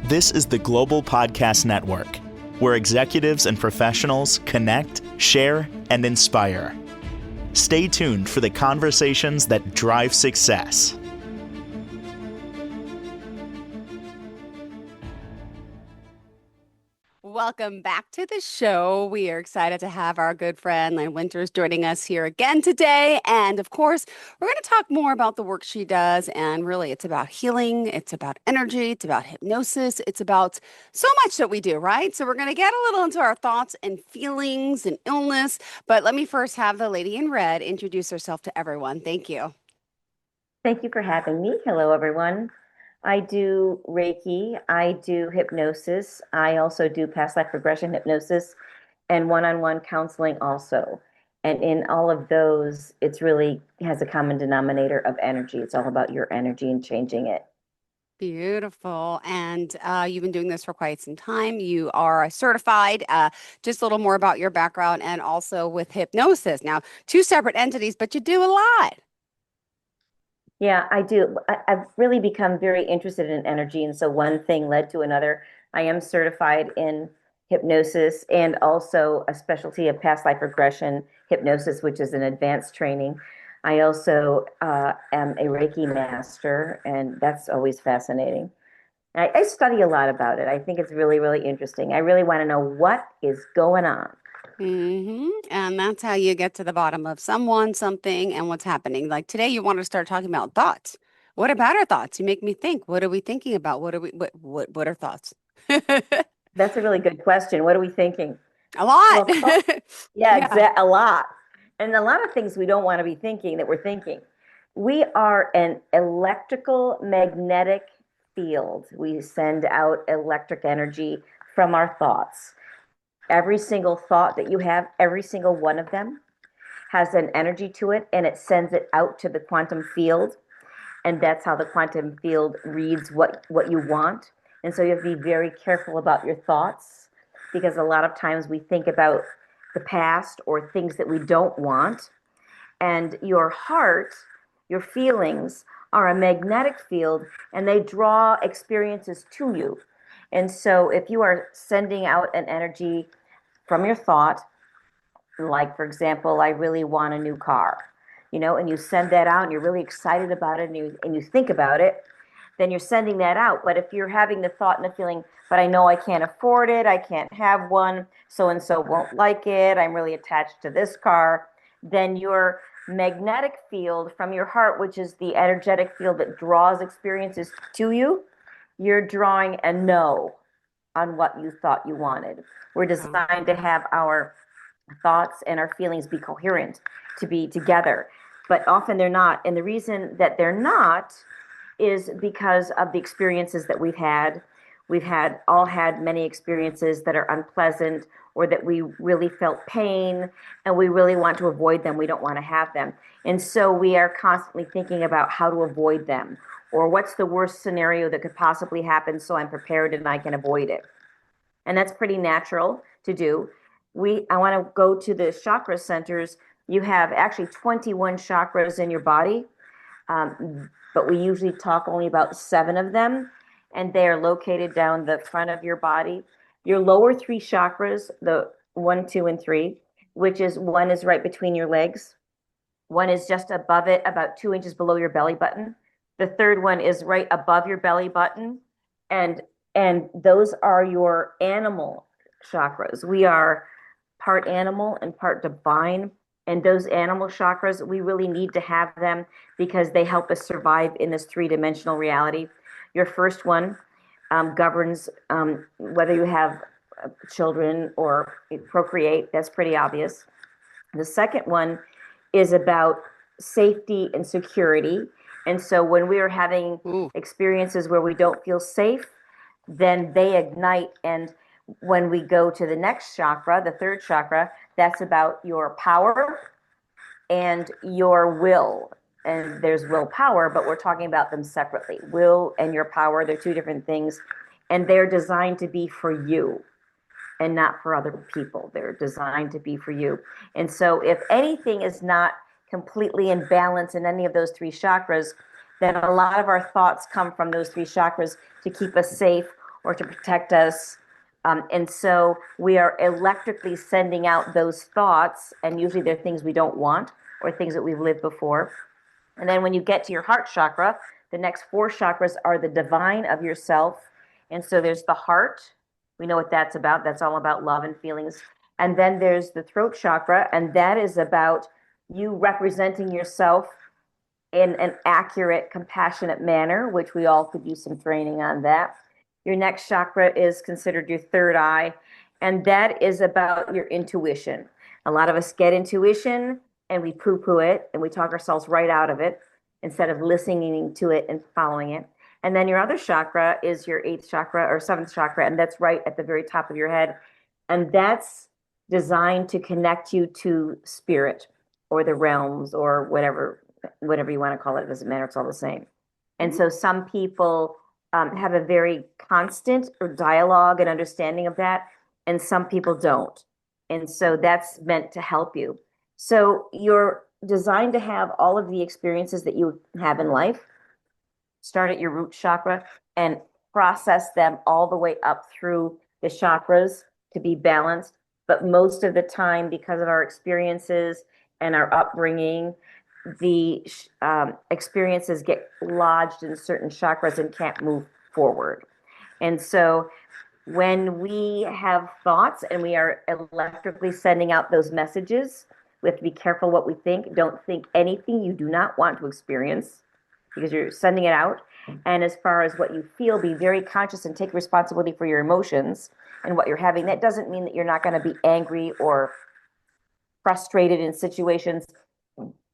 This is the Global Podcast Network, where executives and professionals connect, share, and inspire. Stay tuned for the conversations that drive success. Welcome back to the show. We are excited to have our good friend Lynn Winters joining us here again today. And of course, we're going to talk more about the work she does. And really, it's about healing. It's about energy. It's about hypnosis. It's about so much that we do, right? So we're going to get a little into our thoughts and feelings and illness. But let me first have the lady in red introduce herself to everyone. Thank you. Thank you for having me. Hello, everyone. I do Reiki, I do hypnosis, I also do past life regression hypnosis and one-on-one counseling also. And in all of those, it's really has a common denominator of energy. It's all about your energy and changing it. Beautiful. And you've been doing this for quite some time. You are certified. Just a little more about your background and also with hypnosis. Now, two separate entities, but you do a lot. Yeah, I do. I've really become very interested in energy. And so one thing led to another. I am certified in hypnosis and also a specialty of past life regression hypnosis, which is an advanced training. I also am a Reiki master, and that's always fascinating. I study a lot about it. I think it's really, really interesting. I really want to know what is going on. And that's how you get to the bottom of someone, something, and what's happening. Like today, you want to start talking about thoughts. What about our thoughts? You make me think. What are we thinking about? What are thoughts? That's a really good question. What are we thinking? A lot. Well, yeah, a lot. And a lot of things we don't want to be thinking that we're thinking. We are an electrical magnetic field. We send out electric energy from our thoughts. Every single thought that you have, every single one of them has an energy to it, and it sends it out to the quantum field. And that's how the quantum field reads what you want. And so you have to be very careful about your thoughts, because a lot of times we think about the past or things that we don't want. And your heart, your feelings are a magnetic field, and they draw experiences to you. And so if you are sending out an energy from your thought, like, for example, I really want a new car, and you send that out and you're really excited about it and you think about it, then you're sending that out. But if you're having the thought and the feeling, but I know I can't afford it, I can't have one, so-and-so won't like it, I'm really attached to this car, then your magnetic field from your heart, which is the energetic field that draws experiences to you, you're drawing a no on what you thought you wanted. We're designed to have our thoughts and our feelings be coherent, to be together. But often they're not. And the reason that they're not is because of the experiences that we've had. We've all had many experiences that are unpleasant, or that we really felt pain and we really want to avoid them. We don't want to have them. And so we are constantly thinking about how to avoid them, or what's the worst scenario that could possibly happen so I'm prepared and I can avoid it. And that's pretty natural to do. I want to go to the chakra centers. You have actually 21 chakras in your body, but we usually talk only about 7 of them, and they are located down the front of your body. Your lower 3 chakras, the 1, 2, and 3, which is one is right between your legs. One is just above it, about 2 inches below your belly button. The third one is right above your belly button. And those are your animal chakras. We are part animal and part divine. And those animal chakras, we really need to have them because they help us survive in this 3-dimensional reality. Your first one governs whether you have children or procreate. That's pretty obvious. The second one is about safety and security. And so when we are having experiences where we don't feel safe, then they ignite. And when we go to the next chakra, the third chakra, that's about your power and your will. And there's willpower, but we're talking about them separately. Will and your power, they're 2 different things. And they're designed to be for you and not for other people. They're designed to be for you. And so if anything is not completely in balance in any of those 3 chakras, then a lot of our thoughts come from those 3 chakras to keep us safe or to protect us. And so we are electrically sending out those thoughts, and usually they're things we don't want or things that we've lived before. And then when you get to your heart chakra, the next 4 chakras are the divine of yourself. And so there's the heart. We know what that's about. That's all about love and feelings. And then there's the throat chakra, and that is about you representing yourself in an accurate, compassionate manner, which we all could use some training on that. Your next chakra is considered your third eye, and that is about your intuition. A lot of us get intuition and we poo-poo it and we talk ourselves right out of it instead of listening to it and following it. And then your other chakra is your 8th chakra or 7th chakra, and that's right at the very top of your head. And that's designed to connect you to spirit or the realms or whatever you want to call it. It doesn't matter. It's all the same. And so some people have a very constant or dialogue and understanding of that, and some people don't. And so that's meant to help you. So you're designed to have all of the experiences that you have in life, start at your root chakra and process them all the way up through the chakras to be balanced. But most of the time, because of our experiences and our upbringing, the experiences get lodged in certain chakras and can't move forward. And so when we have thoughts and we are electrically sending out those messages, we have to be careful what we think. Don't think anything you do not want to experience because you're sending it out. And as far as what you feel, be very conscious and take responsibility for your emotions and what you're having. That doesn't mean that you're not going to be angry or frustrated in situations.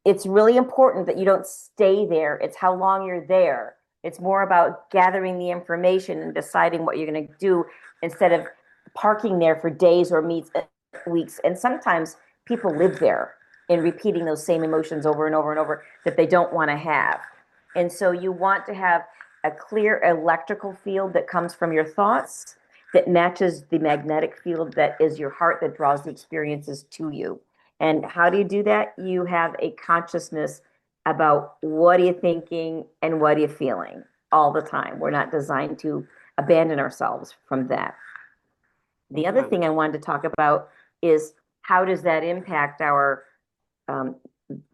It's really important that you don't stay there. It's how long you're there. It's more about gathering the information and deciding what you're going to do instead of parking there for days or weeks. And sometimes people live there in repeating those same emotions over and over and over that they don't want to have. And so you want to have a clear electrical field that comes from your thoughts that matches the magnetic field that is your heart that draws the experiences to you. And how do you do that? You have a consciousness about what are you thinking and what are you feeling all the time. We're not designed to abandon ourselves from that. The other thing I wanted to talk about is how does that impact our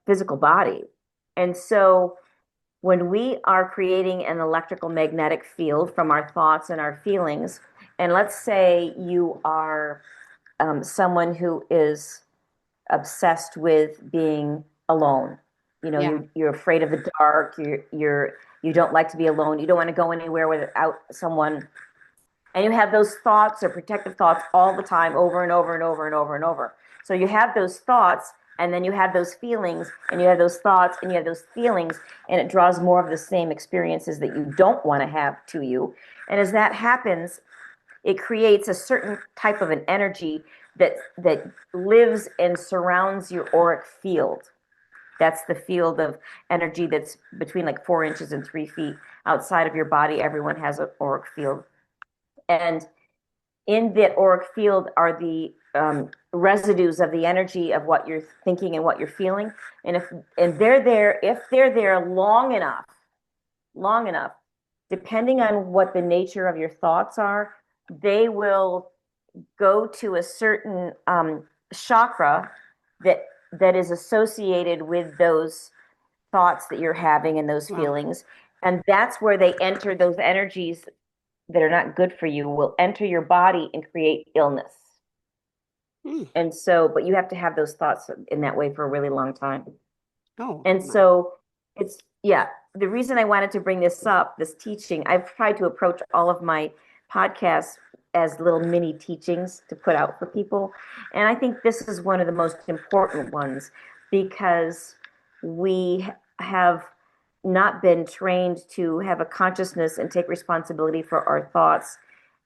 physical body? And so when we are creating an electrical magnetic field from our thoughts and our feelings, and let's say you are someone who is obsessed with being alone. You know, you're afraid of the dark. You don't like to be alone. You don't want to go anywhere without someone. And you have those thoughts or protective thoughts all the time, over and over and over and over and over. So you have those thoughts, and then you have those feelings, and you have those thoughts, and you have those feelings, and it draws more of the same experiences that you don't want to have to you. And as that happens, it creates a certain type of an energy that lives and surrounds your auric field. That's the field of energy that's between like 4 inches and 3 feet outside of your body. Everyone has an auric field. And in that auric field are the residues of the energy of what you're thinking and what you're feeling. And if they're there long enough, depending on what the nature of your thoughts are, they will go to a certain chakra that is associated with those thoughts that you're having and those feelings. And that's where they enter. Those energies that are not good for you will enter your body and create illness. And so, but you have to have those thoughts in that way for a really long time. So it's, the reason I wanted to bring this up, this teaching, I've tried to approach all of my podcasts as little mini teachings to put out for people. And I think this is one of the most important ones because we have not been trained to have a consciousness and take responsibility for our thoughts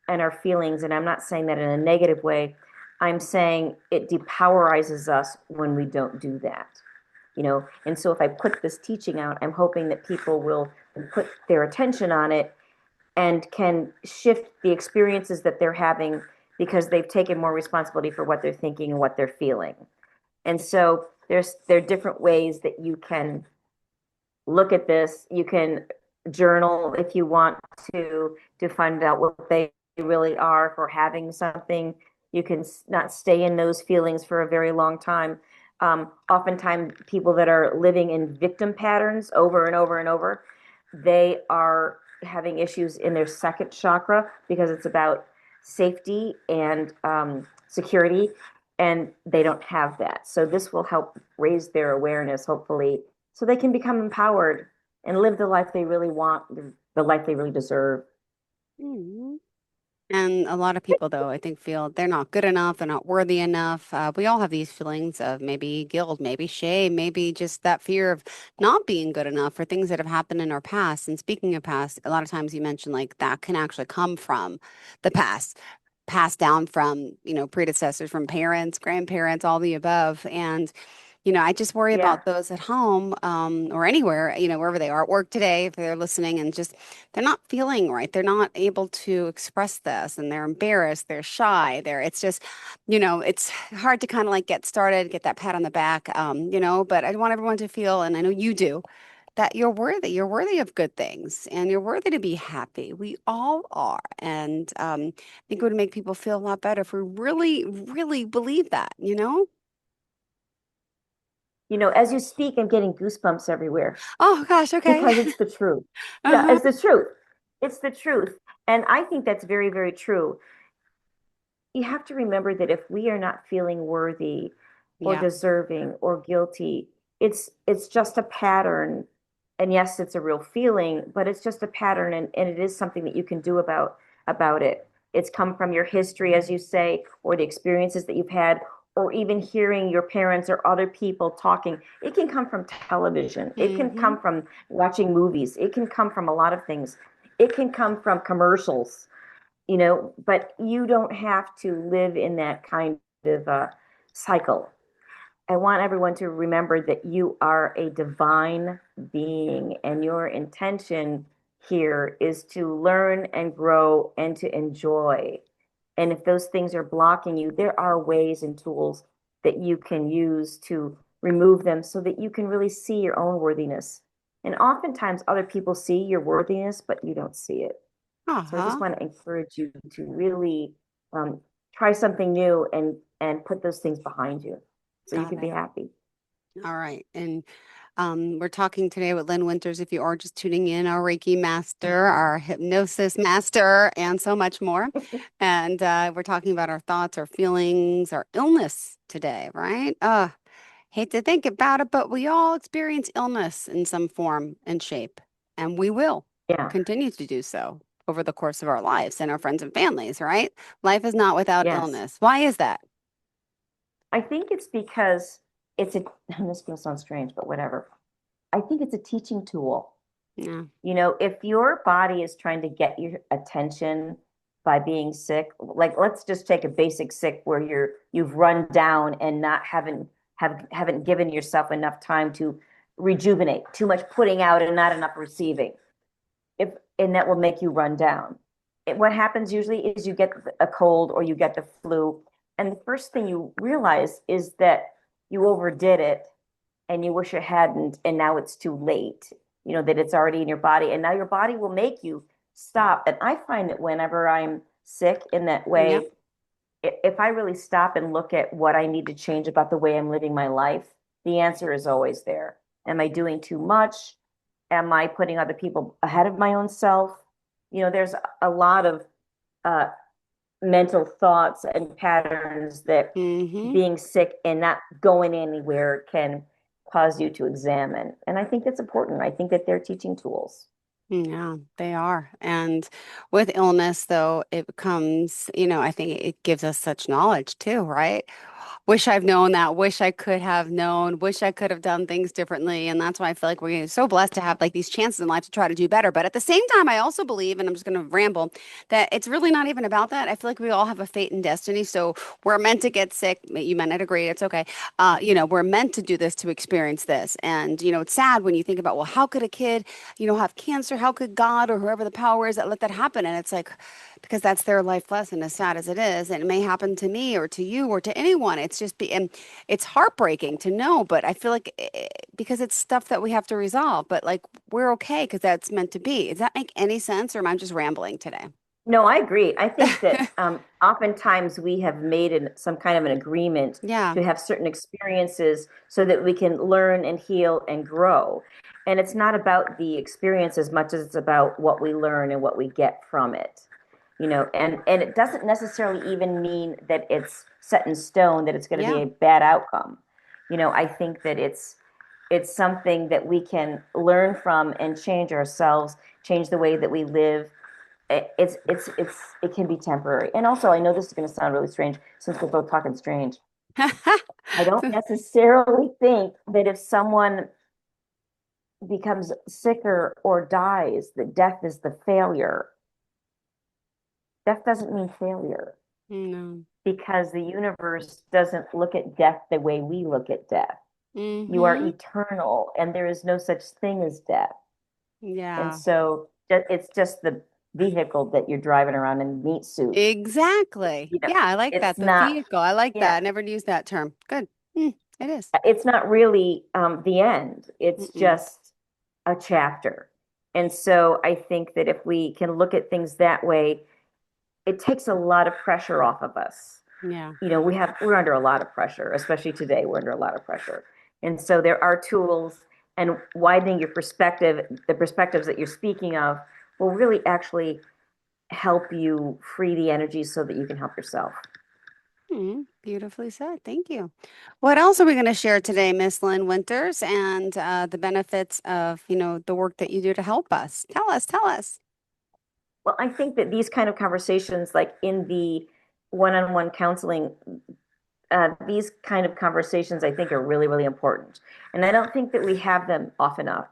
and our feelings. And I'm not saying that in a negative way. I'm saying it depowerizes us when we don't do that. You know, and so if I put this teaching out, I'm hoping that people will put their attention on it and can shift the experiences that they're having because they've taken more responsibility for what they're thinking and what they're feeling. And so there are different ways that you can look at this. You can journal if you want to find out what they really are for having something. You can not stay in those feelings for a very long time. Oftentimes, people that are living in victim patterns over and over and over, they are having issues in their second chakra because it's about safety and security, and they don't have that. So this will help raise their awareness, hopefully, so they can become empowered and live the life they really want, the life they really deserve. Mhm. And a lot of people, though, I think feel they're not good enough, they're not worthy enough. We all have these feelings of maybe guilt, maybe shame, maybe just that fear of not being good enough for things that have happened in our past. And speaking of past, a lot of times you mentioned like that can actually come from the past, passed down from, predecessors, from parents, grandparents, all the above. And I just worry Yeah. about those at home, or anywhere, wherever they are at work today, if they're listening and just they're not feeling right. They're not able to express this and they're embarrassed, they're shy, it's just, it's hard to kind of like get started, get that pat on the back, but I want everyone to feel, and I know you do, that you're worthy. You're worthy of good things and you're worthy to be happy. We all are. And I think it would make people feel a lot better if we really, really believe that, you know? As you speak, I'm getting goosebumps everywhere Oh gosh, okay. because it's the truth. Yeah, Uh-huh. it's the truth. It's the truth. And I think that's very, very true. You have to remember that if we are not feeling worthy or Yeah. deserving or guilty, it's just a pattern. And yes, it's a real feeling, but it's just a pattern, and it is something that you can do about it. It's come from your history, as you say, or the experiences that you've had, or even hearing your parents or other people talking. It can come from television. It can Hmm. come from watching movies. It can come from a lot of things. It can come from commercials, but you don't have to live in that kind of cycle. I want everyone to remember that you are a divine being, and your intention here is to learn and grow and to enjoy. And if those things are blocking you, there are ways and tools that you can use to remove them so that you can really see your own worthiness. And oftentimes, other people see your worthiness, but you don't see it. So I just Uh-huh. want to encourage you to really um, try something new and put those things behind you so you Got can be it. happy. All right. And we're talking today with Lynn Winters. If you are just tuning in, our Reiki master, our hypnosis master, and so much more. And we're talking about our thoughts, our feelings, our illness today, right? Hate to think about it, but we all experience illness in some form and shape, and we will Yeah. continue to do so over the course of our lives and our friends and families, right? Life is not without Yes. illness. Why is that? I think it's because it's a, and this is going to sound strange, but whatever. I think it's a teaching tool. Yeah. If your body is trying to get your attention by being sick, like let's just take a basic sick where you've run down and not haven't given yourself enough time to rejuvenate, too much putting out and not enough receiving. If and that will make you run down. What happens usually is you get a cold or you get the flu, and the first thing you realize is that you overdid it and you wish you hadn't, and now it's too late. That it's already in your body, and now your body will make you stop. And I find that whenever I'm sick in that Yep. way, if I really stop and look at what I need to change about the way I'm living my life, the answer is always there. Am I doing too much? Am I putting other people ahead of my own self? There's a lot of uh, mental thoughts and patterns that Mm-hmm. being sick and not going anywhere can cause you to examine. And I think that's important. I think that they're teaching tools. Yeah, they are. And with illness, though, it becomes, I think it gives us such knowledge too, right? Wish I've known that. Wish I could have known. Wish I could have done things differently. And that's why I feel like we're so blessed to have like these chances in life to try to do better. But at the same time, I also believe, and I'm just going to ramble, that it's really not even about that. I feel like we all have a fate and destiny. So we're meant to get sick. You might not agree. It's okay. We're meant to do this to experience this. And, it's sad when you think about, well, how could a kid, have cancer? How could God or whoever the power is that let that happen? And it's like, because that's their life lesson, as sad as it is. And it may happen to me or to you or to anyone. And it's heartbreaking to know, but I feel like because it's stuff that we have to resolve, but like we're okay because that's meant to be. Does that make any sense or am I just rambling today? No, I agree. I think that oftentimes we have made some kind of an agreement Yeah. to have certain experiences so that we can learn and heal and grow. And it's not about the experience as much as it's about what we learn and what we get from it. And it doesn't necessarily even mean that it's set in stone, that it's going to be Yeah. a bad outcome. I think that it's something that we can learn from and change ourselves, change the way that we live. It can be temporary. And also, I know this is going to sound really strange since we're both talking strange. I don't necessarily think that if someone becomes sicker or dies, that death is the failure. Death doesn't mean failure No. because the universe doesn't look at death the way we look at death. You are Mm-hmm. eternal, and there is no such thing as death. And Yeah. so it's just the vehicle that you're driving around in meat suit. Exactly. You know, Yeah, I like it's that. The not, vehicle. I like yeah, that. I never used that term. Good. Mm, it is. it's not really the end. It's Mm-mm. just a chapter. And so I think that if we can look at things that way, it takes a lot of pressure off of us. Yeah. We're under a lot of pressure, especially today, we're under a lot of pressure. And so there are tools, and widening your perspective, the perspectives that you're speaking of, will really actually help you free the energy so that you can help yourself. Beautifully said. Thank you. What else are we going to share today, Miss Lynn Winters, and the benefits of, the work that you do to help us? Tell us, tell us. Well, I think that these kind of conversations, like in the one-on-one counseling, these kind of conversations, I think, are really, really important. And I don't think that we have them often enough.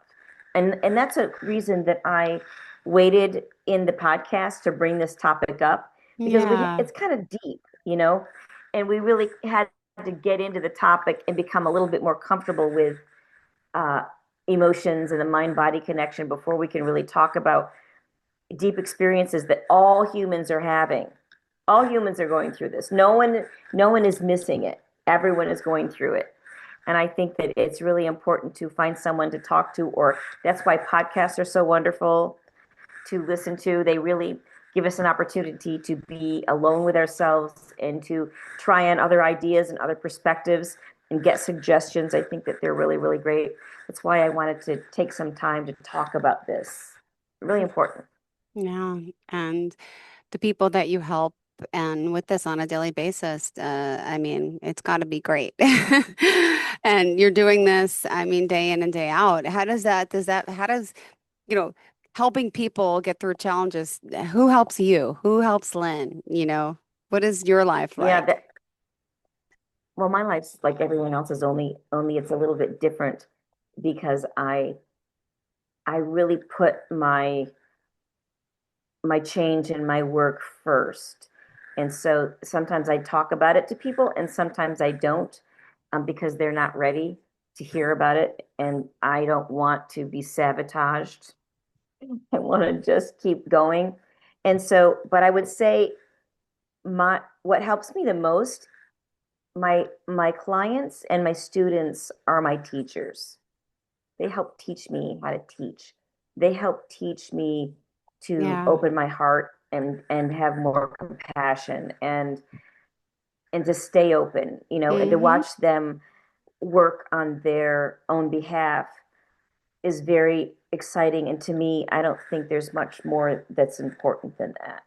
And that's a reason that I waited in the podcast to bring this topic up, because Yeah. it's kind of deep, and we really had to get into the topic and become a little bit more comfortable with uh, emotions and the mind-body connection before we can really talk about deep experiences that all humans are having. All humans are going through this. No one is missing it. Everyone is going through it. And I think that it's really important to find someone to talk to, or that's why podcasts are so wonderful to listen to. They really give us an opportunity to be alone with ourselves and to try on other ideas and other perspectives and get suggestions. I think that they're really, really great. That's why I wanted to take some time to talk about this. Really important. Yeah. And the people that you help and with this on a daily basis, I mean, it's got to be great. And you're doing this, I mean, day in and day out. How does, you know, helping people get through challenges, who helps you? Who helps Lynn? What is your life Yeah, like? well, my life's like everyone else's, only it's a little bit different because I really put my change in my work first. And so sometimes I talk about it to people and sometimes I don't, because they're not ready to hear about it. And I don't want to be sabotaged. I want to just keep going. And so, but I would say what helps me the most, my clients and my students are my teachers. They help teach me how to teach. They help teach me to Yeah. open my heart and have more compassion and to stay open, and to Mm-hmm. watch them work on their own behalf is very exciting. And to me, I don't think there's much more that's important than that.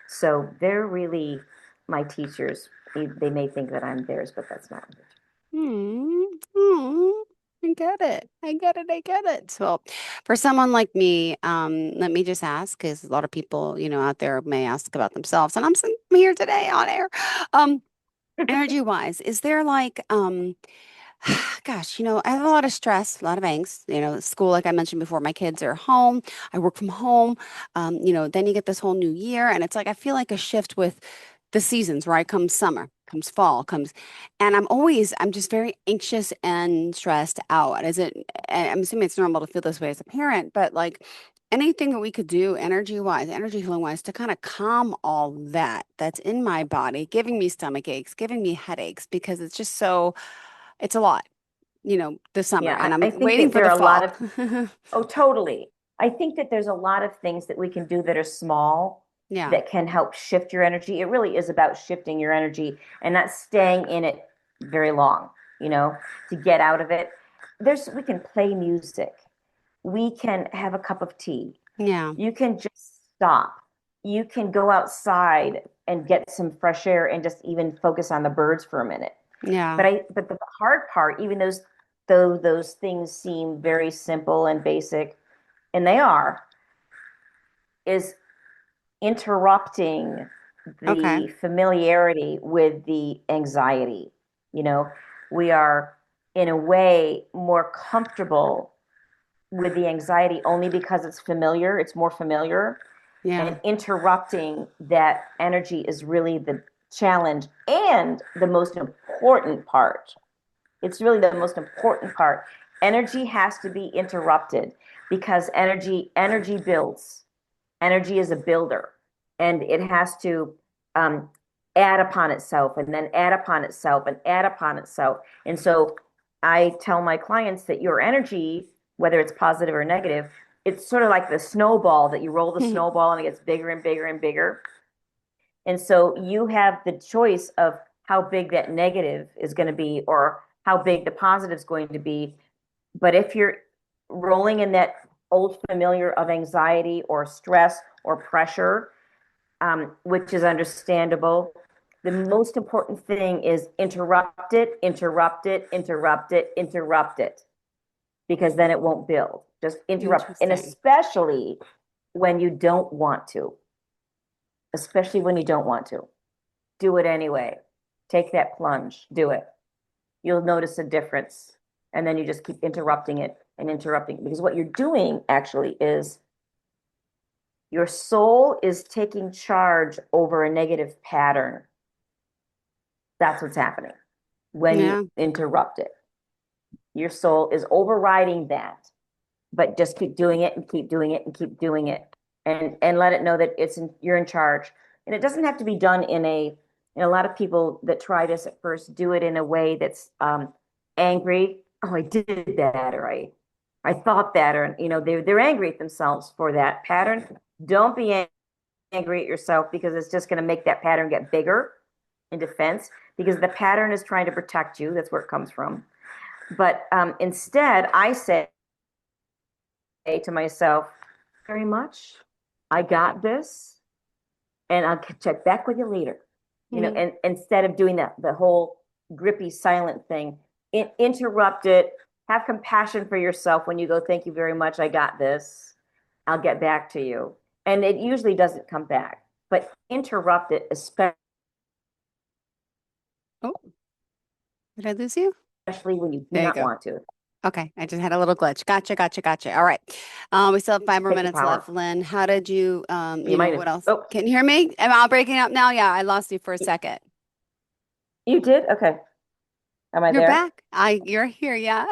So they're really my teachers. They may think that I'm theirs, but that's not it. Hmm. Hmm. I get it. I get it. I get it. So, for someone like me, let me just ask, because a lot of people, out there may ask about themselves, and I'm here today on air. Um, Energy wise, is there like, gosh, I have a lot of stress, a lot of angst, school, like I mentioned before, my kids are home, I work from home, then you get this whole new year, and it's like, I feel like a shift with the seasons, right? Comes summer, comes fall, and I'm just very anxious and stressed out. I'm assuming it's normal to feel this way as a parent, but like, anything that we could do energy healing wise to kind of calm all that's in my body, giving me stomach aches, giving me headaches, because it's a lot, this summer, Yeah, and I'm I think waiting that for there the are a lot fall. of, oh, totally. I think that there's a lot of things that we can do that are small Yeah. that can help shift your energy. It really is about shifting your energy and not staying in it very long, to get out of it. We can play music. We can have a cup of tea. Yeah. You can just stop. You can go outside and get some fresh air and just even focus on the birds for a minute. Yeah. But the hard part, even though those things seem very simple and basic, and they are, is interrupting Okay. the familiarity with the anxiety. We are in a way more comfortable with the anxiety only because it's familiar, it's more familiar. Yeah. And interrupting that energy is really the challenge and the most important part. It's really the most important part. Energy has to be interrupted because energy builds. Energy is a builder, and it has to add upon itself, and then add upon itself, and add upon itself. And so I tell my clients that your energy, whether it's positive or negative, it's sort of like the snowball that you roll the snowball and it gets bigger and bigger and bigger. And so you have the choice of how big that negative is going to be or how big the positive is going to be. But if you're rolling in that old familiar of anxiety or stress or pressure, which is understandable, the most important thing is interrupt it, interrupt it, interrupt it, interrupt it, because then it won't build. Just interrupt. And especially when you don't want to, do it anyway. Take that plunge, do it. You'll notice a difference. And then you just keep interrupting it and interrupting it. Because what you're doing actually is your soul is taking charge over a negative pattern. That's what's happening when you interrupt it. Your soul is overriding that, but just keep doing it and keep doing it and keep doing it, and let it know that you're in charge. And it doesn't have to be done in a lot of people that try this at first do it in a way that's angry. Oh, I did that, or I thought that, or they're angry at themselves for that pattern. Don't be angry at yourself, because it's just going to make that pattern get bigger in defense, because the pattern is trying to protect you. That's where it comes from. But instead, I say to myself, very much, I got this, and I'll check back with you later. And instead of doing the whole grippy silent thing, interrupt it, have compassion for yourself when you go, thank you very much, I got this, I'll get back to you. And it usually doesn't come back, but interrupt it, especially Did I lose you? when you do There you not go. want to. Okay, I just had a little glitch. Gotcha. All right. We still have 5 more Take the minutes power. left. Lynn, how did you, might have- what else? Oh. Can you hear me? Am I breaking up now? Yeah, I lost you for a second. You did? Okay. Am I You're there? back. You're here, yeah.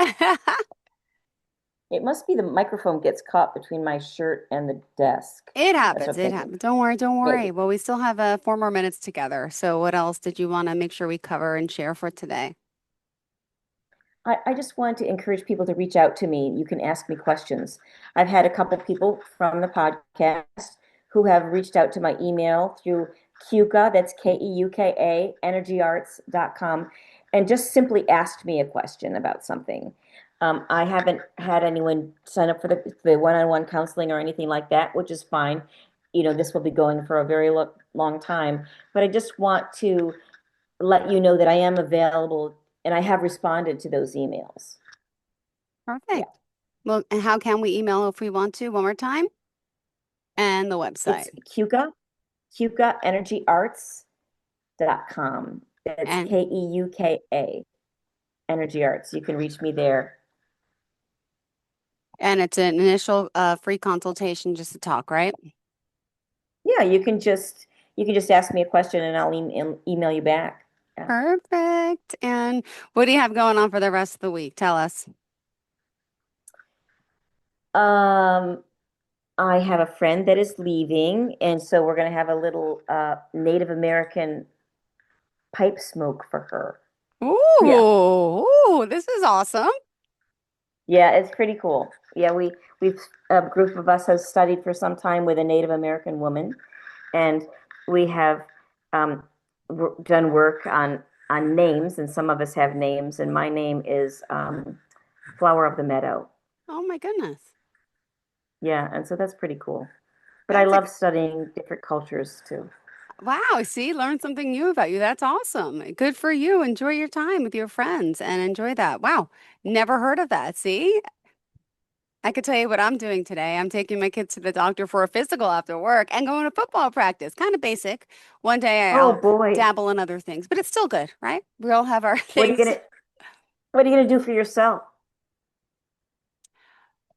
It must be the microphone gets caught between my shirt and the desk. It That's happens. what I'm It thinking. happens. Don't worry. Maybe. Well, we still have 4 more minutes together. So what else did you want to make sure we cover and share for today? I just wanted to encourage people to reach out to me. You can ask me questions. I've had a couple people from the podcast who have reached out to my email through Keuka, that's Keuka, energyarts.com, and just simply asked me a question about something. I haven't had anyone sign up for the one-on-one counseling or anything like that, which is fine. This will be going for a very long time, but I just want to let you know that I am available and I have responded to those emails. Perfect. Yeah. Well, and how can we email if we want to? One more time. And the website. It's Keuka, energyarts.com. It's Keuka, Energy Arts. You can reach me there. And it's an initial free consultation just to talk, right? Yeah, you can just ask me a question and I'll email you back. Yeah. Perfect. And what do you have going on for the rest of the week? Tell us. I have a friend that is leaving, and so we're going to have a little Native American pipe smoke for her. Ooh, this is awesome. Yeah, it's pretty cool. Yeah, we've a group of us has studied for some time with a Native American woman, And we have done work on names, and some of us have names, and my name is Flower of the Meadow. Oh my goodness. Yeah, and so that's pretty cool. But I That's love studying different cultures too. wow. See, learn something new about you. That's awesome. Good for you. Enjoy your time with your friends and enjoy that. Wow. Never heard of that. See, I could tell you what I'm doing today. I'm taking my kids to the doctor for a physical after work and going to football practice. Kind of basic. One day Oh I'll boy, dabble in other things, but it's still good, right? We all have our what are you things. gonna do for yourself?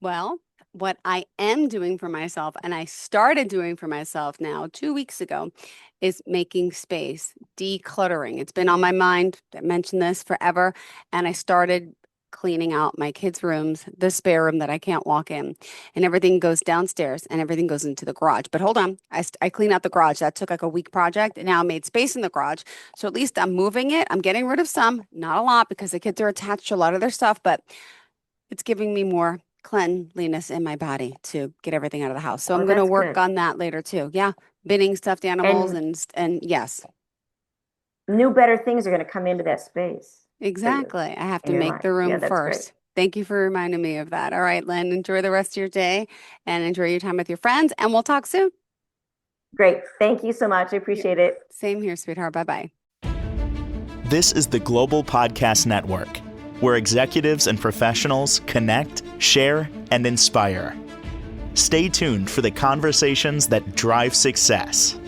Well, what I am doing for myself, and I started doing for myself now 2 weeks ago, is making space, decluttering. It's been on my mind. I mentioned this forever. And I started cleaning out my kids' rooms, the spare room that I can't walk in, and everything goes downstairs and everything goes into the garage. But hold on, I cleaned out the garage. That took like a week project. And now I made space in the garage. So at least I'm moving it. I'm getting rid of some, not a lot because the kids are attached to a lot of their stuff, but it's giving me more cleanliness in my body to get everything out of the house. So Oh, I'm going to that's work good. on that later too. Yeah, binning stuffed animals And and yes, new, better things are gonna come into that space for you exactly. I have to in your make life. the Yeah, room that's great. first. Thank you for reminding me of that. All right, Lynn, enjoy the rest of your day and enjoy your time with your friends, and we'll talk soon. Great. Thank you so much. I Yeah. appreciate it. Same here, sweetheart. Bye-bye. This is the Global Podcast Network, where executives and professionals connect, share, and inspire. Stay tuned for the conversations that drive success.